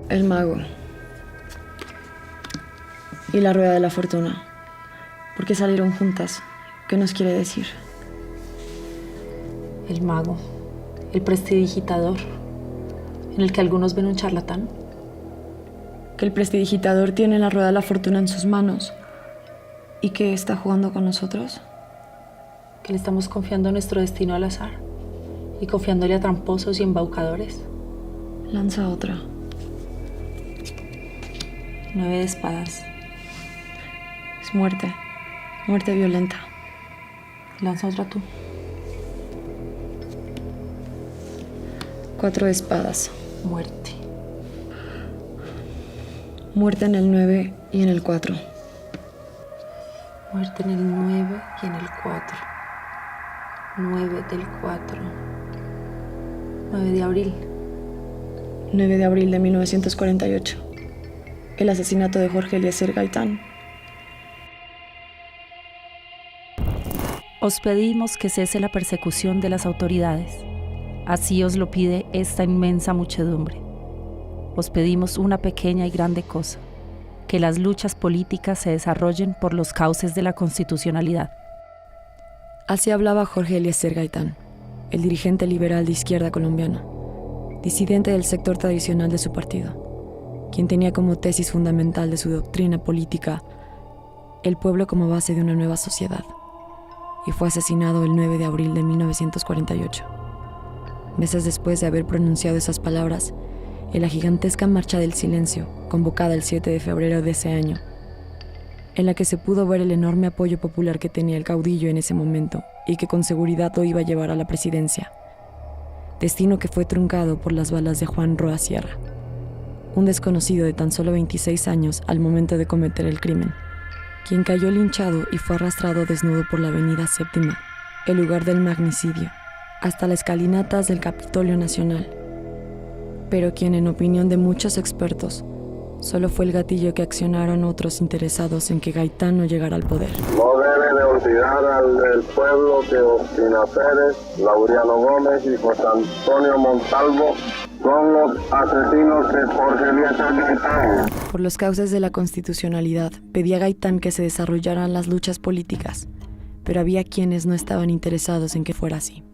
El mago. Y la rueda de la fortuna. ¿Por qué salieron juntas? ¿Qué nos quiere decir? El mago, el prestidigitador, en el que algunos ven un charlatán. Que el prestidigitador tiene la rueda de la fortuna en sus manos y que está jugando con nosotros. Que le estamos confiando nuestro destino al azar y confiándole a tramposos y embaucadores. Lanza otra. 9 de espadas. Es muerte. Muerte violenta. Lanza otra tú. 4 de espadas. Muerte. Muerte en el 9 y en el 4. Muerte en el 9 y en el 4. 9 del 4. 9 de abril. 9 de abril de 1948. El asesinato de Jorge Eliezer Gaitán. Os pedimos que cese la persecución de las autoridades. Así os lo pide esta inmensa muchedumbre. Os pedimos una pequeña y grande cosa: que las luchas políticas se desarrollen por los cauces de la constitucionalidad. Así hablaba Jorge Eliezer Gaitán, el dirigente liberal de izquierda colombiana, disidente del sector tradicional de su partido, quien tenía como tesis fundamental de su doctrina política el pueblo como base de una nueva sociedad, y fue asesinado el 9 de abril de 1948. Meses después de haber pronunciado esas palabras, en la gigantesca Marcha del Silencio, convocada el 7 de febrero de ese año, en la que se pudo ver el enorme apoyo popular que tenía el caudillo en ese momento y que con seguridad lo iba a llevar a la presidencia. Destino que fue truncado por las balas de Juan Roa Sierra, un desconocido de tan solo 26 años al momento de cometer el crimen, quien cayó linchado y fue arrastrado desnudo por la avenida Séptima, el lugar del magnicidio, hasta las escalinatas del Capitolio Nacional, pero quien, en opinión de muchos expertos, solo fue el gatillo que accionaron otros interesados en que Gaitán no llegara al poder. No debe de olvidar al pueblo que Ospina Pérez, Laureano Gómez y José Antonio Montalvo son los asesinos de Jorge Eliezer Gaitán. Por los cauces de la constitucionalidad, pedía Gaitán que se desarrollaran las luchas políticas, pero había quienes no estaban interesados en que fuera así,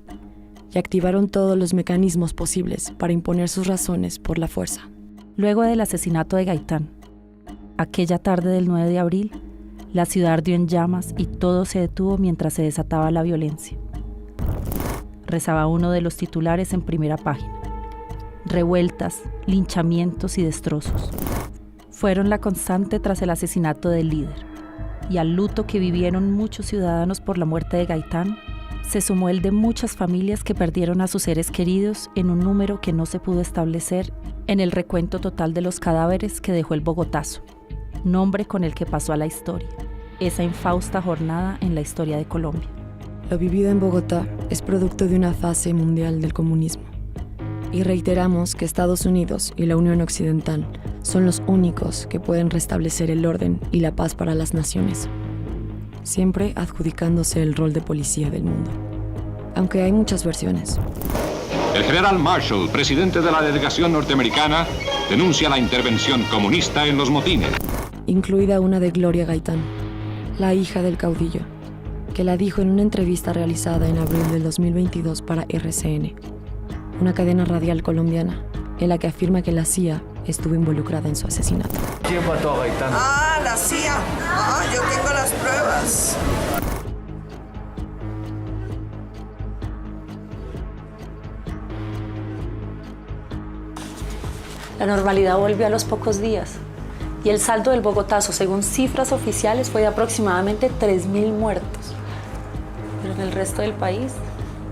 y activaron todos los mecanismos posibles para imponer sus razones por la fuerza. Luego del asesinato de Gaitán, aquella tarde del 9 de abril, la ciudad ardió en llamas y todo se detuvo mientras se desataba la violencia. Rezaba uno de los titulares en primera página: revueltas, linchamientos y destrozos fueron la constante tras el asesinato del líder, y al luto que vivieron muchos ciudadanos por la muerte de Gaitán se sumó el de muchas familias que perdieron a sus seres queridos en un número que no se pudo establecer en el recuento total de los cadáveres que dejó el Bogotazo, nombre con el que pasó a la historia, esa infausta jornada en la historia de Colombia. Lo vivido en Bogotá es producto de una fase mundial del comunismo. Y reiteramos que Estados Unidos y la Unión Occidental son los únicos que pueden restablecer el orden y la paz para las naciones, siempre adjudicándose el rol de policía del mundo. Aunque hay muchas versiones. El general Marshall, presidente de la delegación norteamericana, denuncia la intervención comunista en los motines. Incluida una de Gloria Gaitán, la hija del caudillo, que la dijo en una entrevista realizada en abril del 2022 para RCN, una cadena radial colombiana, en la que afirma que la CIA estuvo involucrada en su asesinato. ¿Quién mató a Gaitán? La CIA. Yo tengo las pruebas. La normalidad volvió a los pocos días y el saldo del Bogotazo, según cifras oficiales, fue de aproximadamente 3.000 muertos. Pero en el resto del país,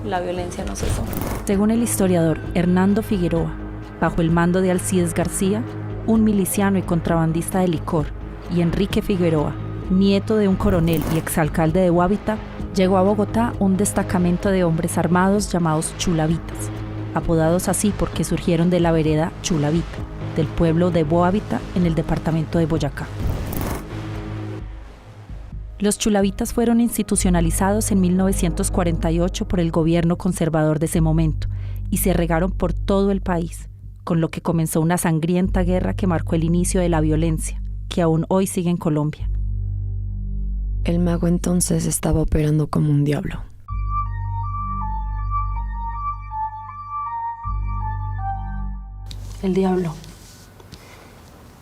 la violencia no cesó. Según el historiador Hernando Figueroa, bajo el mando de Alcides García, un miliciano y contrabandista de licor, y Enrique Figueroa, nieto de un coronel y exalcalde de Guavita, llegó a Bogotá un destacamento de hombres armados llamados chulavitas, apodados así porque surgieron de la vereda Chulavita, del pueblo de Boavita en el departamento de Boyacá. Los chulavitas fueron institucionalizados en 1948 por el gobierno conservador de ese momento y se regaron por todo el país, con lo que comenzó una sangrienta guerra que marcó el inicio de la violencia, que aún hoy sigue en Colombia. El mago entonces estaba operando como un diablo. El diablo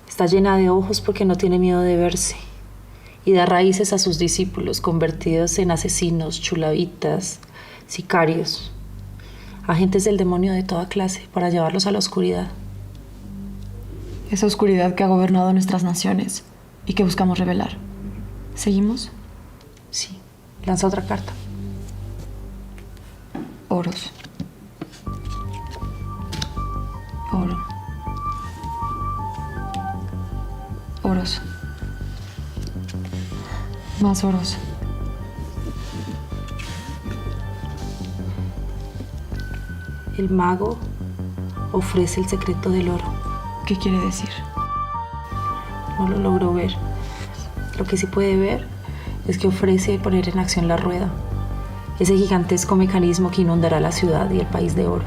está llena de ojos porque no tiene miedo de verse y da raíces a sus discípulos convertidos en asesinos, chulavitas, sicarios, agentes del demonio de toda clase para llevarlos a la oscuridad. Esa oscuridad que ha gobernado nuestras naciones y que buscamos revelar. ¿Seguimos? Sí, lanza otra carta. Oros. Oro. Oros. Más oros. El mago ofrece el secreto del oro. ¿Qué quiere decir? No lo logró ver. Lo que sí puede ver es que ofrece poner en acción la rueda, ese gigantesco mecanismo que inundará la ciudad y el país de oro.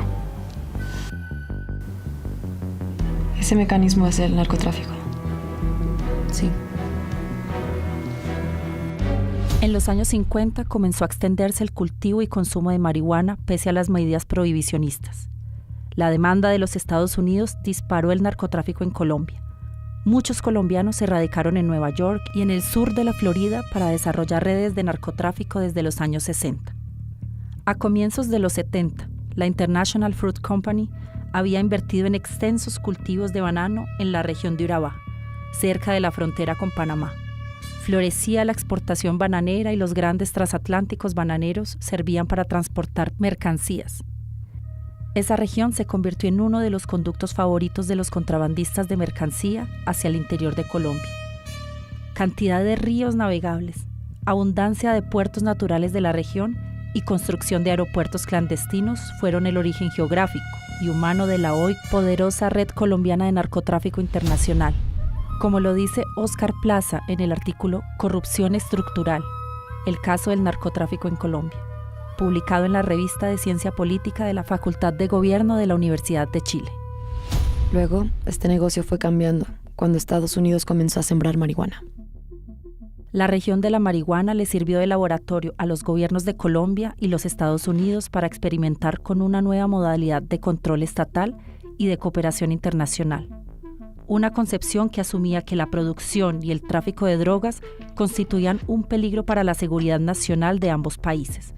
Ese mecanismo es el narcotráfico. Sí. En los años 50 comenzó a extenderse el cultivo y consumo de marihuana pese a las medidas prohibicionistas. La demanda de los Estados Unidos disparó el narcotráfico en Colombia. Muchos colombianos se radicaron en Nueva York y en el sur de la Florida para desarrollar redes de narcotráfico desde los años 60. A comienzos de los 70, la International Fruit Company había invertido en extensos cultivos de banano en la región de Urabá, cerca de la frontera con Panamá. Florecía la exportación bananera y los grandes transatlánticos bananeros servían para transportar mercancías. Esa región se convirtió en uno de los conductos favoritos de los contrabandistas de mercancía hacia el interior de Colombia. Cantidad de ríos navegables, abundancia de puertos naturales de la región y construcción de aeropuertos clandestinos fueron el origen geográfico y humano de la hoy poderosa red colombiana de narcotráfico internacional, como lo dice Óscar Plaza en el artículo Corrupción estructural, el caso del narcotráfico en Colombia, publicado en la revista de Ciencia Política de la Facultad de Gobierno de la Universidad de Chile. Luego, este negocio fue cambiando cuando Estados Unidos comenzó a sembrar marihuana. La región de la marihuana le sirvió de laboratorio a los gobiernos de Colombia y los Estados Unidos para experimentar con una nueva modalidad de control estatal y de cooperación internacional. Una concepción que asumía que la producción y el tráfico de drogas constituían un peligro para la seguridad nacional de ambos países,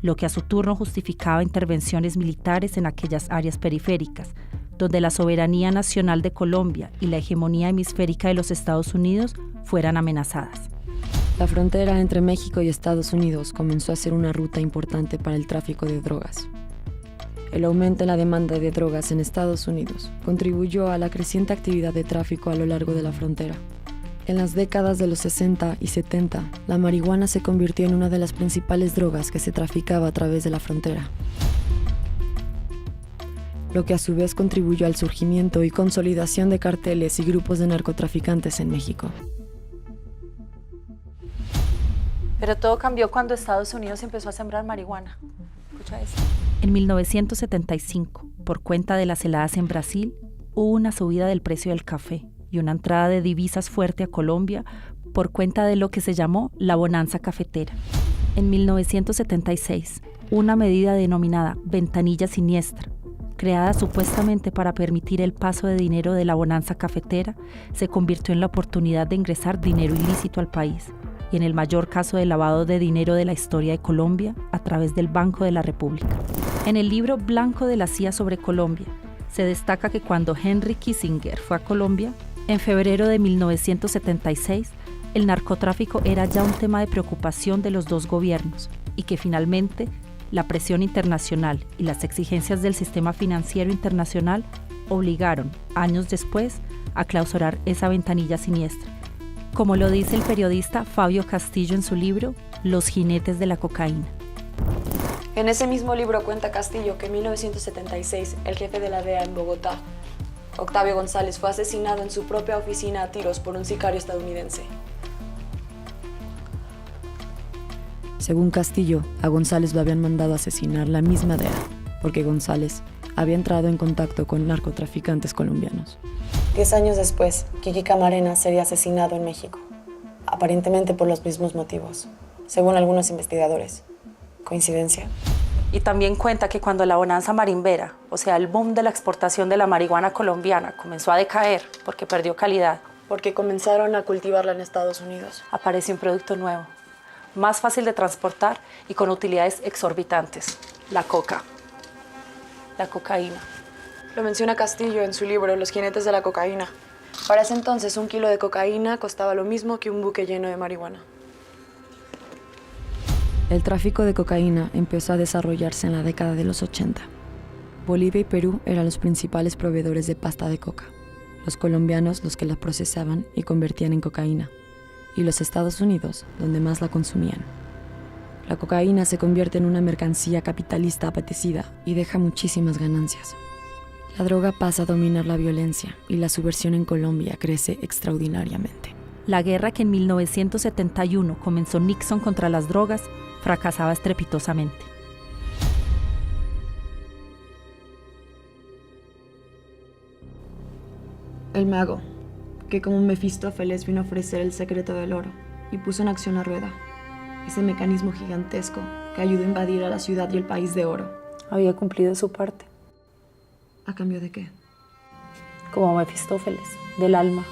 lo que a su turno justificaba intervenciones militares en aquellas áreas periféricas, donde la soberanía nacional de Colombia y la hegemonía hemisférica de los Estados Unidos fueran amenazadas. La frontera entre México y Estados Unidos comenzó a ser una ruta importante para el tráfico de drogas. El aumento en la demanda de drogas en Estados Unidos contribuyó a la creciente actividad de tráfico a lo largo de la frontera. En las décadas de los 60 y 70, la marihuana se convirtió en una de las principales drogas que se traficaba a través de la frontera, lo que a su vez contribuyó al surgimiento y consolidación de carteles y grupos de narcotraficantes en México. Pero todo cambió cuando Estados Unidos empezó a sembrar marihuana. Escucha eso. En 1975, por cuenta de las heladas en Brasil, hubo una subida del precio del café y una entrada de divisas fuerte a Colombia por cuenta de lo que se llamó la bonanza cafetera. En 1976, una medida denominada ventanilla siniestra, creada supuestamente para permitir el paso de dinero de la bonanza cafetera, se convirtió en la oportunidad de ingresar dinero ilícito al país y en el mayor caso de lavado de dinero de la historia de Colombia a través del Banco de la República. En el libro Blanco de la CIA sobre Colombia, se destaca que cuando Henry Kissinger fue a Colombia, en febrero de 1976, el narcotráfico era ya un tema de preocupación de los dos gobiernos y que finalmente la presión internacional y las exigencias del sistema financiero internacional obligaron, años después, a clausurar esa ventanilla siniestra, como lo dice el periodista Fabio Castillo en su libro Los jinetes de la cocaína. En ese mismo libro cuenta Castillo que en 1976 el jefe de la DEA en Bogotá, Octavio González, fue asesinado en su propia oficina a tiros por un sicario estadounidense. Según Castillo, a González lo habían mandado a asesinar la misma DEA, porque González había entrado en contacto con narcotraficantes colombianos. 10 años después, Kiki Camarena sería asesinado en México, aparentemente por los mismos motivos, según algunos investigadores. ¿Coincidencia? Y también cuenta que cuando la bonanza marimbera, o sea, el boom de la exportación de la marihuana colombiana, comenzó a decaer porque perdió calidad, Porque comenzaron a cultivarla en Estados Unidos. apareció un producto nuevo, más fácil de transportar y con utilidades exorbitantes: la coca, la cocaína. Lo menciona Castillo en su libro Los jinetes de la cocaína. Para ese entonces, 1 kilo de cocaína costaba lo mismo que un buque lleno de marihuana. El tráfico de cocaína empezó a desarrollarse en la década de los 80. Bolivia y Perú eran los principales proveedores de pasta de coca, los colombianos los que la procesaban y convertían en cocaína, y los Estados Unidos donde más la consumían. La cocaína se convierte en una mercancía capitalista apetecida y deja muchísimas ganancias. La droga pasa a dominar la violencia y la subversión en Colombia crece extraordinariamente. La guerra que en 1971 comenzó Nixon contra las drogas fracasaba estrepitosamente. El mago, que como Mefistófeles vino a ofrecer el secreto del oro y puso en acción la rueda, ese mecanismo gigantesco que ayudó a invadir a la ciudad y el país de oro. Había cumplido su parte, ¿A cambio de qué? como Mefistófeles, del alma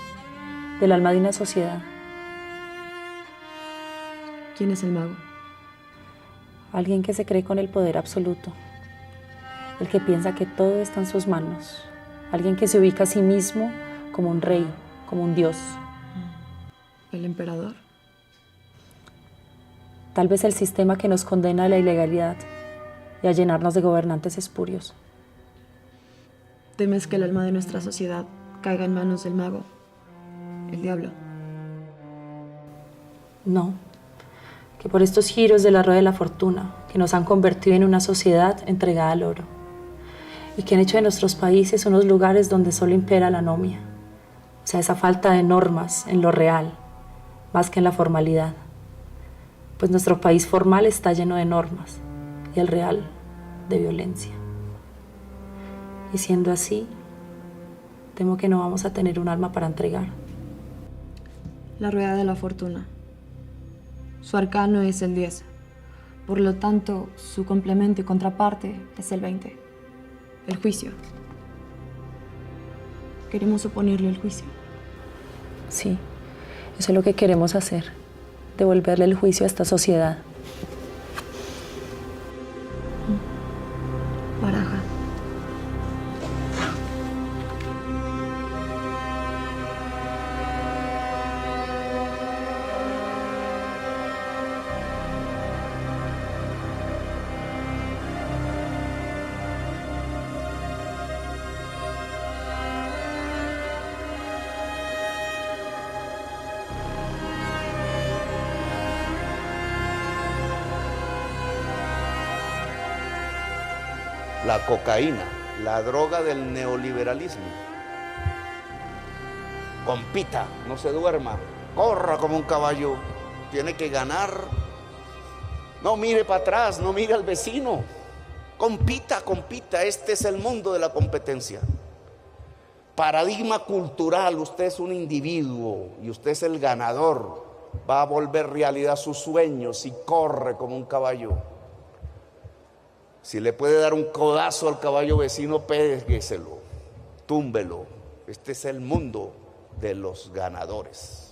de una sociedad. ¿Quién es el mago? Alguien que se cree con el poder absoluto, el que piensa que todo está en sus manos, alguien que se ubica a sí mismo como un rey, como un dios. ¿El emperador? Tal vez el sistema que nos condena a la ilegalidad y a llenarnos de gobernantes espurios. ¿Temes que el alma de nuestra sociedad caiga en manos del mago, el diablo? No, que por estos giros de la rueda de la fortuna que nos han convertido en una sociedad entregada al oro y que han hecho de nuestros países unos lugares donde solo impera la anomia, o sea, esa falta de normas en lo real, más que en la formalidad. Pues nuestro país formal está lleno de normas y el real de violencia. Y siendo así, temo que no vamos a tener un arma para entregar. La rueda de la fortuna. Su arcano es el 10. Por lo tanto, su complemento y contraparte es el 20. El juicio. Queremos oponerle el juicio. Sí, eso es lo que queremos hacer, devolverle el juicio a esta sociedad. Baraja. La cocaína, la droga del neoliberalismo. Compita, no se duerma, corra como un caballo, tiene que ganar. No mire para atrás, no mire al vecino. Compita, compita, este es el mundo de la competencia. Paradigma cultural, usted es un individuo y usted es el ganador. Va a volver realidad sus sueños y corre como un caballo. Si le puede dar un codazo al caballo vecino, pégueselo, túmbelo. Este es el mundo de los ganadores.